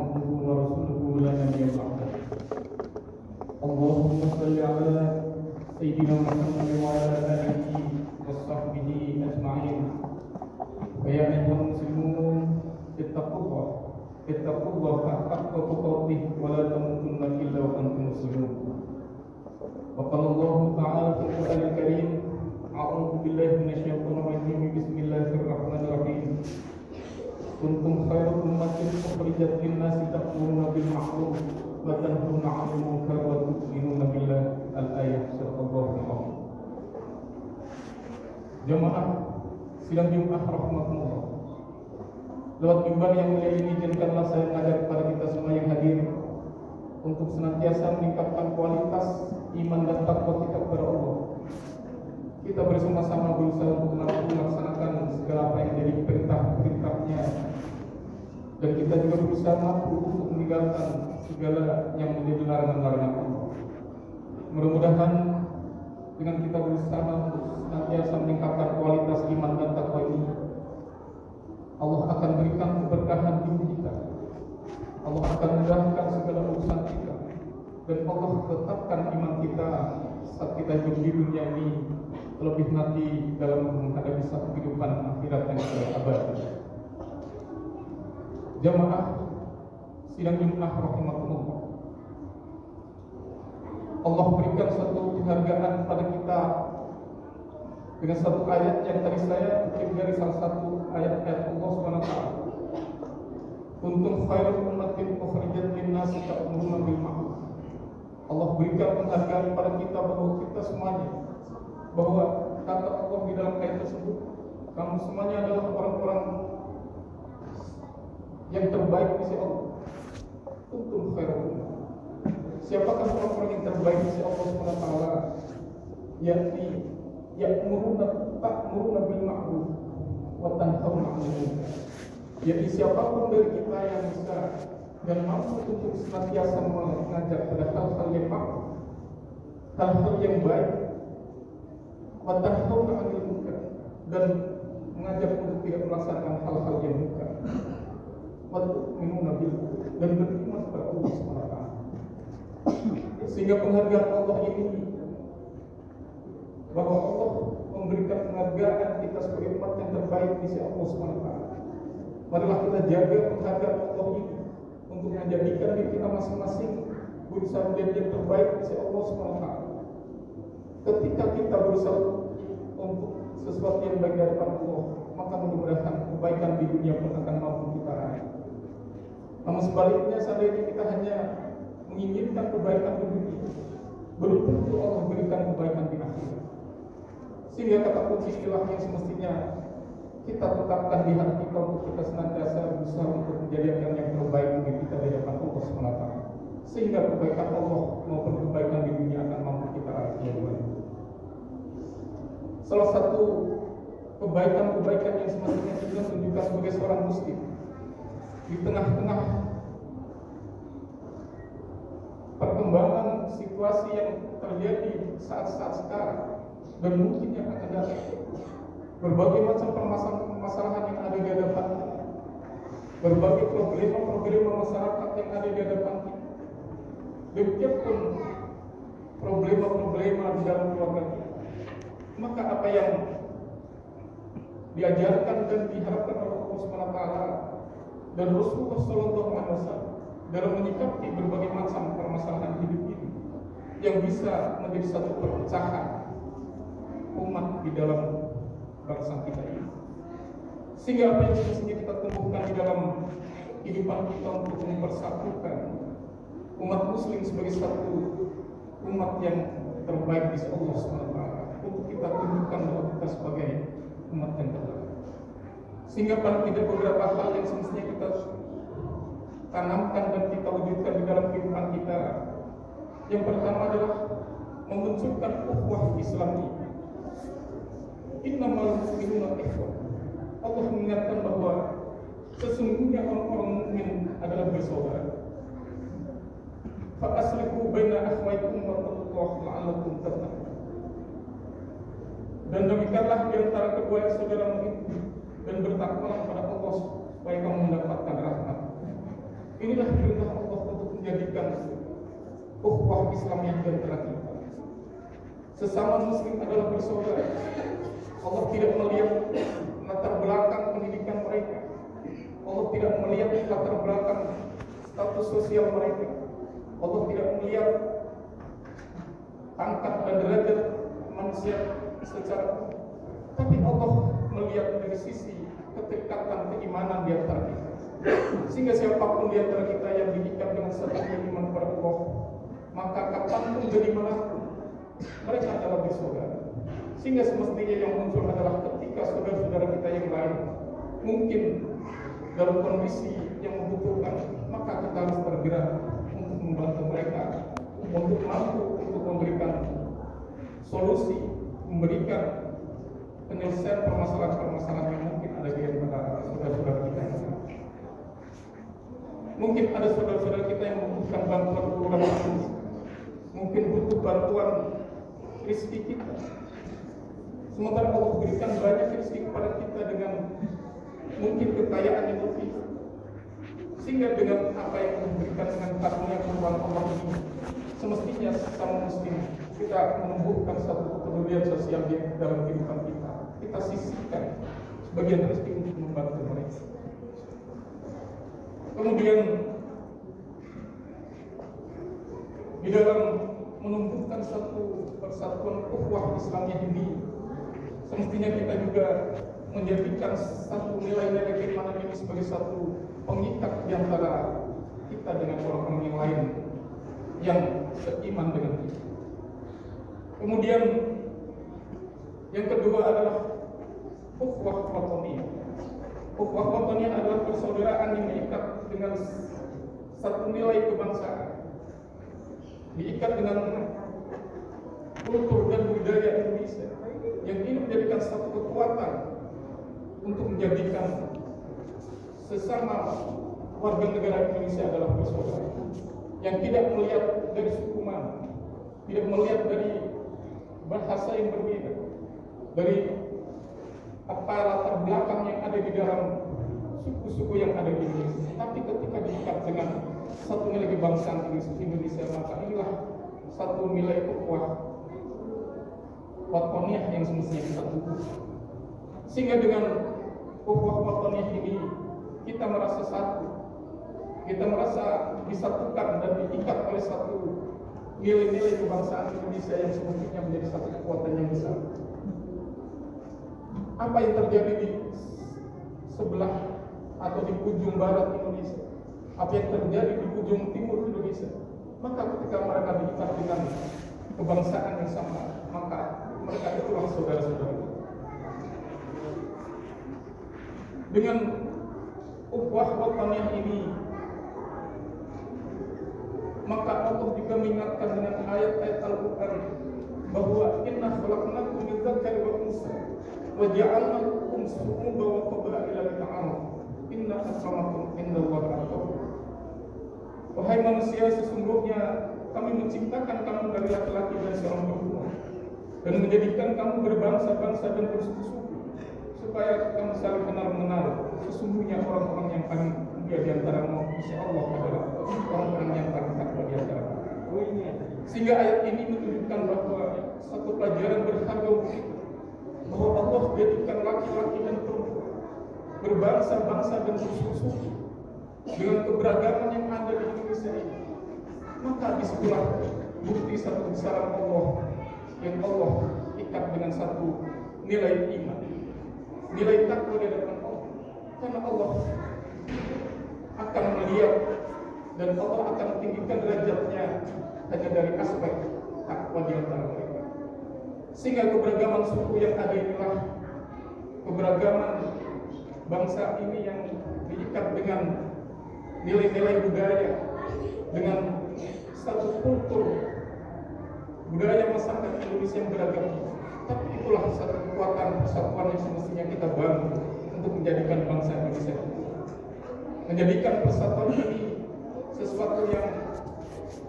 عبده ورسوله لا نبي بعده. اللهم صل على سيدنا محمد وعلى آله وصحبه أجمعين. ويا أيها المسلمون اتقوا الله حق تقاته ولا تموتن إلا وأنتم مسلمون. وقال الله تعالى في القرآن الكريم: أعوذ بالله من الشيطان الرجيم، بسم الله الرحمن الرحيم. كنتم خير أمة أخرجت للناس تأمرون بالمعروف وتنهون عن المنكر وتؤمنون بالله. Al-Ayah Surah Al-Baqarah. Jemaah sidang Jumat rahmatullah. Lewat mimbar yang mulia ini, jadikanlah saya mengajak kepada kita semua yang hadir untuk senantiasa meningkatkan kualitas iman dan takwa kita kepada Allah. Kita bersama-sama berusaha untuk melaksanakan segala apa yang menjadi perintah-perintahnya, dan kita juga berusaha mampu untuk meninggalkan segala yang menjadi larangan-larangan Allah. Mudah-mudahan dengan kita berusaha untuk senantiasa meningkatkan kualitas iman dan takwa ini, Allah akan berikan keberkahan di hidup kita. Allah akan mudahkan segala urusan kita, dan Allah tetapkan iman kita saat kita hidup di dunia ini, terlebih nanti dalam menghadapi satu kehidupan akhirat yang abadi. Jamaah sidang Jumat rahimahullah, Allah berikan satu penghargaan pada kita dengan satu ayat yang tadi saya kutip dari salah satu ayat-ayat Allah SWT. Kuntum khairal ummatin ukhrijat lin-nasi ta'muruna bil ma'ruf. Allah berikan penghargaan pada kita bahwa kita semuanya, bahwa kata Allah di dalam ayat tersebut, kamu semuanya adalah orang-orang yang terbaik di sisi Allah. Kuntum khairal ummah. Siapakah orang-orang yang terbaik di sisi Allah SWT? Yakni ta'muruna bil ma'ruf wa tanhauna 'anil munkar. Jadi siapapun dari kita yang bisa dan mampu untuk senantiasa mengajak pada hal-hal yang ma'ruf, hal-hal yang baik, wa tanhauna 'anil munkar, dan mengajak untuk tidak melaksanakan hal-hal yang munkar, wa tu'minuna billah, dan beriman kepada Allah SWT. Sehingga penghargaan Allah ini, bahwa Allah memberikan penghargaan kita sebagai umat yang terbaik di sisi Allah SWT. Marilah kita jaga penghargaan Allah ini untuk menjadikan diri kita masing-masing berusaha menjadi yang terbaik di sisi Allah SWT. Ketika kita berusaha untuk sesuatu yang baik dari Allah, maka mudah-mudahan kebaikan di dunia pun akan mampu kita raih. Namun sebaliknya, seandainya kita hanya menginginkan kebaikan di dunia, belum tentu Allah berikan kebaikan di akhirat. Sehingga kata kunci inilah yang semestinya kita tetapkan di hati kita, untuk kita senantiasa berusaha untuk menjadikan yang terbaik bagi kita di hadapan Allah SWT. Sehingga kebaikan Allah maupun kebaikan di dunia akan mampu kita raih. Salah satu kebaikan-kebaikan yang semestinya kita tunjukkan sebagai seorang muslim di tengah-tengah perkembangan situasi yang terjadi saat-saat sekarang dan mungkin yang akan datang, berbagai macam permasalahan yang ada di hadapan kita, berbagai problema masyarakat yang ada di hadapan kita, demikian problema di dalam keluarga kita. Maka apa yang diajarkan dan diharapkan oleh Allah SWT dan Rasulullah SAW dalam menyikapi berbagai macam permasalahan hidup ini, yang bisa menjadi satu perpecahan umat di dalam bangsa kita ini. Sehingga apa yang semestinya kita tumbuhkan di dalam kehidupan kita untuk mempersatukan umat muslim sebagai satu umat yang terbaik di sisi Allah SWT, untuk kita tunjukkan bahwa kita sebagai umat yang terbaik. Sehingga paling tidak beberapa hal yang semestinya kita tanamkan dan kita wujudkan di dalam kehidupan kita. Yang pertama adalah memunculkan ukhuwah Islami. Innamal mu'minuna ikhwah. Allah mengingatkan bahwa sesungguhnya orang-orang mukmin adalah bersaudara. Fa aslihu baina akhwaykum wa taqullaha la'allakum tattaqun. Dan demikianlah di antara kedua saudaramu itu, dan bertakwalah kepada Allah supaya kamu mendapatkan rahmat. Ini inilah perintah Allah untuk menjadikan ukhuwah Islam yang diantara kita. Sesama muslim adalah bersaudara. Allah tidak melihat latar belakang pendidikan mereka. Allah tidak melihat latar belakang status sosial mereka. Allah tidak melihat pangkat dan derajat manusia secara umum. Tapi Allah melihat dari sisi ketekatan keimanan di antara kita. Sehingga siapapun di antara kita yang diikat dengan satu iman kepada Allah, maka kapanpun dari manapun mereka adalah bersaudara. Sehingga semestinya yang muncul adalah ketika saudara-saudara kita yang lain mungkin dalam kondisi yang membutuhkan, maka kita harus bergerak untuk membantu mereka, untuk mampu untuk memberikan solusi, memberikan penyelesaian permasalahan-permasalahan yang mungkin ada di antara saudara-saudara kita yang lain. Mungkin ada saudara-saudara kita yang membutuhkan bantuan keuangan, mungkin butuh bantuan rezeki kita. Sementara Allah berikan banyak rezeki kepada kita dengan mungkin kekayaan yang lebih, sehingga dengan apa yang Allah berikan dengan karunia keuangan Allah ini, semestinya sesama muslim kita menumbuhkan satu kepedulian sosial di dalam kehidupan kita. Kita sisihkan sebagian rezeki untuk membantu mereka. Kemudian di dalam menumbuhkan satu persatuan ukhuwah Islamiyah ini, semestinya kita juga menjadikan satu nilai-nilai keimanan ini sebagai satu pengikat di antara kita dengan orang-orang yang lain yang seiman dengan kita. Kemudian yang kedua adalah ukhuwah wataniyah. Ukhuwah wataniyah adalah persaudaraan yang diikat dengan satu nilai kebangsaan, diikat dengan kultur dan budaya Indonesia, yang ini menjadikan satu kekuatan untuk menjadikan sesama warga negara Indonesia adalah bersaudara, yang tidak melihat dari suku mana, tidak melihat dari bahasa yang berbeda, dari apa latar belakang yang ada di dalam suku-suku yang ada di Indonesia. Tapi ketika diikat dengan satu nilai kebangsaan Indonesia, maka inilah satu nilai ukhuwah wataniyah yang semestinya kita tumbuh. Sehingga dengan ukhuwah wataniyah ini kita merasa satu, kita merasa disatukan dan diikat oleh satu nilai-nilai kebangsaan Indonesia yang semestinya menjadi satu kekuatan yang besar. Apa yang terjadi di sebelah atau di ujung barat Indonesia, apa yang terjadi di ujung timur Indonesia, maka ketika mereka diikat dengan kebangsaan yang sama, maka mereka itulah saudara-saudara. Dengan ukhuwah wataniyah ini, maka Allah juga mengingatkan dengan ayat-ayat Al-Quran bahwa inna khalaqnakum min dzakari wa unsa wa ja'alnakum syu'uban wa qabaila lita'arafu inna akramakum indallahi atqakum. Wahai manusia, sesungguhnya kami menciptakan kamu dari laki-laki dan seorang perempuan dan menjadikan kamu berbangsa-bangsa dan bersuku-suku supaya kamu saling kenal-mengenal. Sesungguhnya orang-orang yang paling mulia di antaramu insya Allah adalah orang-orang yang paling takwa di antaramu. Sehingga ayat ini menunjukkan bahwa satu pelajaran berharga untuk kita, bahwa Allah jadikan laki-laki dan perempuan, berbangsa-bangsa dan bersuku-suku dengan keberagaman yang ada di Indonesia ini. Maka disitulah bukti satu kebesaran Allah yang Allah ikat dengan satu nilai iman, nilai takwa di hadapan Allah. Karena Allah akan melihat dan Allah akan tinggikan derajatnya hanya dari aspek takwa di antara mereka. Sehingga keberagaman suku yang ada inilah keberagaman bangsa ini yang diikat dengan nilai-nilai budaya, dengan satu kultur budaya masyarakat Indonesia yang beragam. Tapi itulah satu kekuatan persatuan yang semestinya kita bangun untuk menjadikan bangsa Indonesia, menjadikan persatuan ini sesuatu yang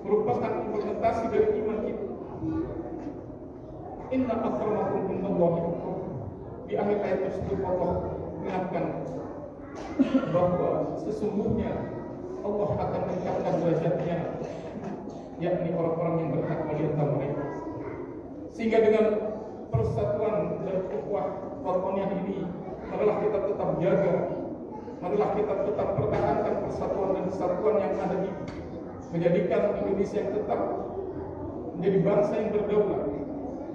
merupakan implementasi dari iman kita. Inna akramakum indallahi atqakum. Di akhir ayat tersebut Allah mengingatkan bahwa sesungguhnya Allah akan meningkatkan derajatnya, yakni orang-orang yang bertakwa di antara mereka. Sehingga dengan persatuan dan ukhuwah wataniyah ini, marilah kita tetap jaga, marilah kita tetap pertahankan persatuan dan kesatuan yang ada di menjadikan Indonesia yang tetap menjadi bangsa yang berdaulat,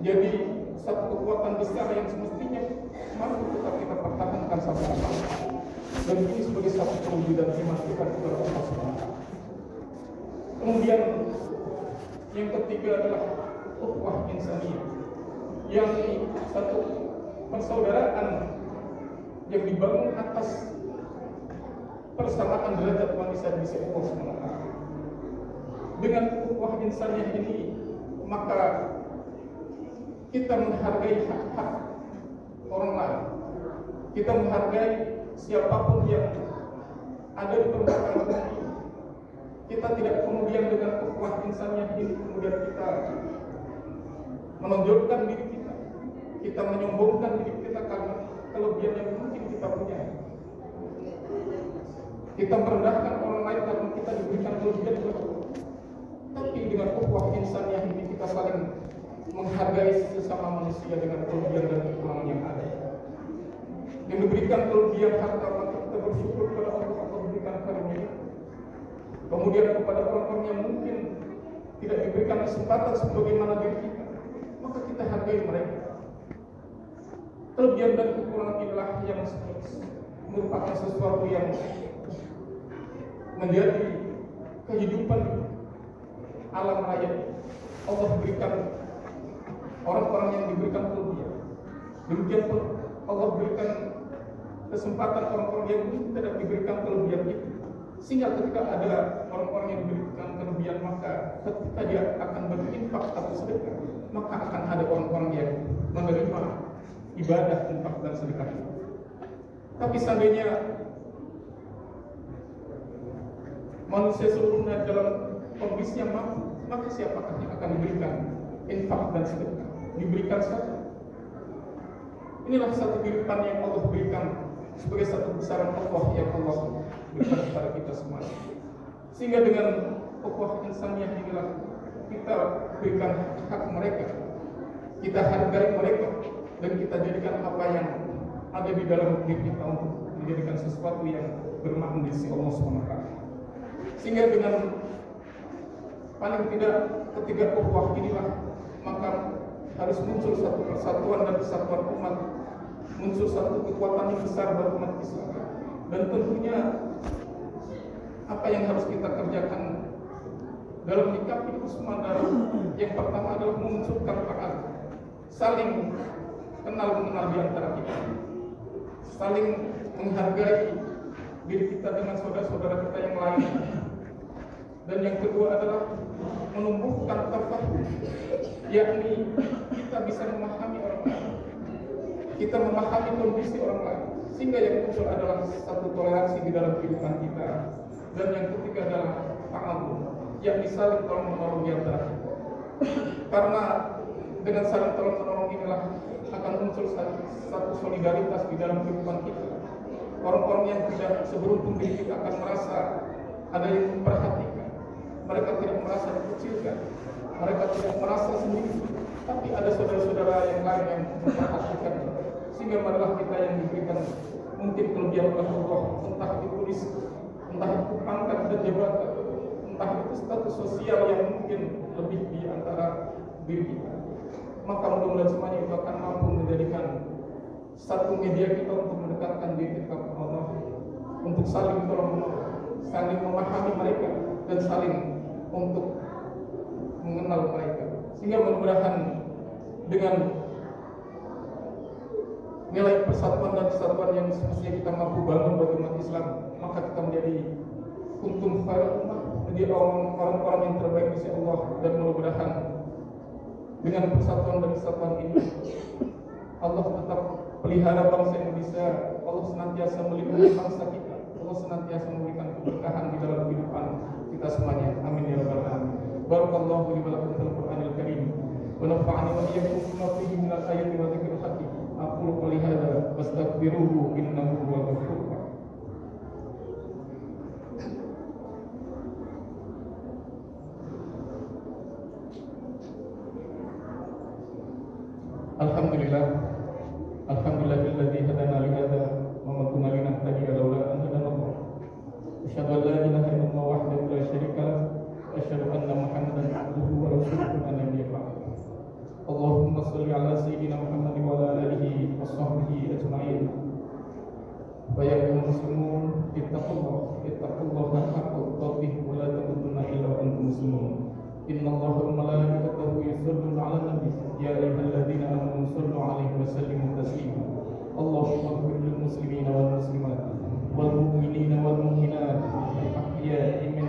jadi satu kekuatan besar yang semestinya mampu tetap kita pertahankan sampai akhir. Dan ini sebagai satu perwujudan iman kita kepada Allah SWT. Kemudian yang ketiga adalah ukhuwah insaniyah, yang satu persaudaraan yang dibangun atas persamaan derajat manusia di sisi Allah SWT. Dengan ukhuwah insaniyah ini, maka kita menghargai hak-hak orang lain. Kita menghargai siapapun yang ada di permukaan bumi. Kita tidak kemudian dengan ukhuwah insaniyah ini kemudian kita menonjolkan diri kita, kita menyombongkan diri kita karena kelebihan yang mungkin kita punya. Kita merendahkan orang lain karena kita diberikan kelebihan berbeda. Tapi dengan ukhuwah insaniyah ini kita saling menghargai sesama manusia dengan kelebihan dan kekurangan yang ada. Yang diberikan kelebihan harta, maka kita bersyukur kepada Allah memberikan karunia. Kemudian kepada orang-orang yang mungkin tidak diberikan kesempatan sebagaimana diri kita, maka kita hargai mereka. Kelebihan dan kekurangan inilah yang merupakan sesuatu yang menjadi kehidupan alam raya. Allah berikan orang-orang yang diberikan kelebihan. Demikian pun Allah berikan kesempatan orang-orang yang tidak diberikan kelebihan itu. Sehingga ketika ada orang-orang yang diberikan kelebihan, maka ketika dia akan berinfak atau sedekah, maka akan ada orang-orang yang menerima ibadah, infak dan sedekah itu. Tapi seandainya manusia seluruhnya dalam kondisi yang mampu, maka siapakah yang akan diberikan infak dan sedekah? Diberikan saja. Inilah satu kehidupan yang Allah berikan sebagai satu besaran Allah yang Allah berikan kepada kita semua. Sehingga dengan ukhuwah insaniyah inilah kita berikan hak mereka, kita hargai mereka, dan kita jadikan apa yang ada di dalam diri kita untuk menjadikan sesuatu yang bermakna di sisi Allah SWT. Sehingga dengan paling tidak ketiga ukhuwah inilah, maka harus muncul satu persatuan dan kesatuan umat, muncul satu kekuatan yang besar bagi umat Islam. Dan tentunya apa yang harus kita kerjakan dalam menyikapi itu semua adalah yang pertama adalah memunculkan ta'aruf, saling kenal mengenal di antara kita, saling menghargai diri kita dengan saudara-saudara kita yang lain. Dan yang kedua adalah menumbuhkan tafahum, yakni kita bisa memahami orang lain, kita memahami kondisi orang lain, sehingga yang muncul adalah satu toleransi di dalam kehidupan kita. Dan yang ketiga adalah ta'awun, yakni saling tolong menolong di antara kita. Karena dengan saling tolong menolong inilah akan muncul satu solidaritas di dalam kehidupan kita. Orang-orang yang tidak seberuntung diri kita akan merasa ada yang memperhatikan. Mereka tidak merasa dikucilkan, mereka tidak merasa sendiri, tapi ada saudara-saudara yang lain yang memperhatikan. Sehingga marilah kita yang diberikan mungkin kelebihan oleh Allah, entah itu tulis, entah itu pangkat dan jabatan, entah itu status sosial yang mungkin lebih di antara diri kita, maka mudah-mudahan semuanya itu akan mampu menjadikan satu media kita untuk mendekatkan diri kita kepada Allah, untuk saling tolong-menolong, saling memahami mereka, dan saling untuk mengenal mereka. Sehingga mudah-mudahan dengan nilai persatuan dan kesatuan yang semestinya kita mampu bangun bagi umat Islam, maka kita menjadi kuntum khairal ummah, menjadi orang-orang yang terbaik di sisi Allah. Dan mudah-mudahan dengan persatuan dan kesatuan ini Allah tetap pelihara bangsa Indonesia. Allah senantiasa melindungi bangsa kita, Allah senantiasa memberikan keberkahan di dalam kehidupan kita semuanya. Amin ya rabbal alamin. Barakallahu li wa lakum fil Qur'anil Karim wa nafa'ani wa iyyakum bima fihi min al-ayati wa dzikril hakim. Aqulu qouli hadza wastaghfiruhu innahu huwal ghafurur rahim. شريك له وأشهد أن محمدا عبده ورسوله لا نبي بعده اللهم صل على سيدنا محمد وعلى آله وصحبه أجمعين ويا أيها المسلمون اتقوا الله حق تقاته ولا تموتن إلا وأنتم مسلمون إن الله وملائكته يصلون على النبي يا أيها الذين آمنوا صلوا عليه وسلموا تسليما اللهم اغفر للمسلمين والمسلمات والمؤمنين والمؤمنات الأحياء